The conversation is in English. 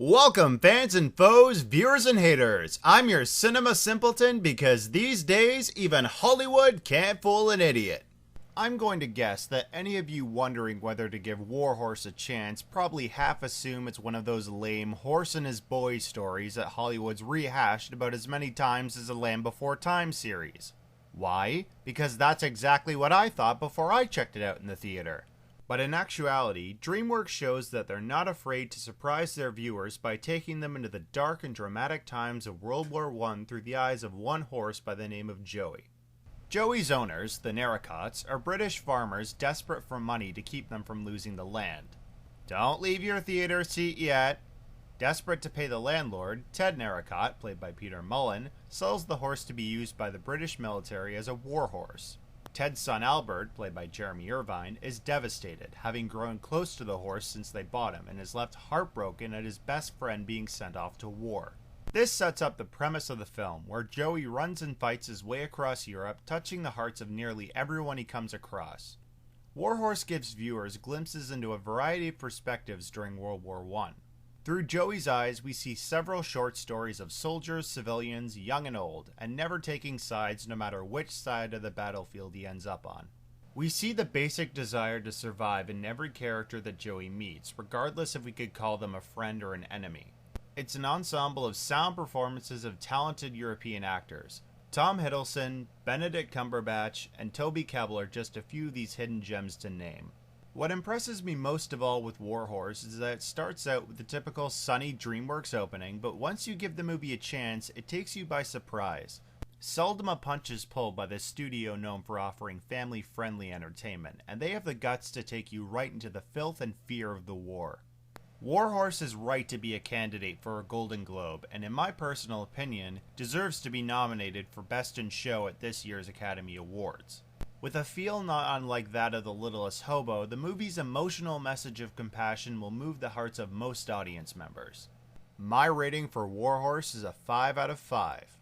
Welcome, fans and foes, viewers and haters. I'm your cinema simpleton because these days, even Hollywood can't fool an idiot. I'm going to guess that any of you wondering whether to give Warhorse a chance probably half assume it's one of those lame horse and his boys stories that Hollywood's rehashed about as many times as the Land Before Time series. Why? Because that's exactly what I thought before I checked it out in the theater. But in actuality, Dreamworks shows that they're not afraid to surprise their viewers by taking them into the dark and dramatic times of World War I through the eyes of one horse by the name of Joey. Joey's owners, the Narracottes, are British farmers desperate for money to keep them from losing the land. Don't leave your theater seat yet. Desperate to pay the landlord, Ted Narracott, played by Peter Mullen, sells the horse to be used by the British military as a war horse. Ted's son Albert, played by Jeremy Irvine, is devastated, having grown close to the horse since they bought him, and is left heartbroken at his best friend being sent off to war. This sets up the premise of the film, where Joey runs and fights his way across Europe, touching the hearts of nearly everyone he comes across. Warhorse gives viewers glimpses into a variety of perspectives during World War I. Through Joey's eyes, we see several short stories of soldiers, civilians, young and old, and never taking sides no matter which side of the battlefield he ends up on. We see the basic desire to survive in every character that Joey meets, regardless if we could call them a friend or an enemy. It's an ensemble of sound performances of talented European actors. Tom Hiddleston, Benedict Cumberbatch, and Toby Kebbell are just a few of these hidden gems to name. What impresses me most of all with Warhorse is that it starts out with the typical sunny Dreamworks opening, but once you give the movie a chance, it takes you by surprise. Seldom a punch is pulled by this studio known for offering family-friendly entertainment, and they have the guts to take you right into the filth and fear of the war. Warhorse is right to be a candidate for a Golden Globe, and in my personal opinion, deserves to be nominated for Best in Show at this year's Academy Awards. With a feel not unlike that of The Littlest Hobo, the movie's emotional message of compassion will move the hearts of most audience members. My rating for Warhorse is a 5 out of 5.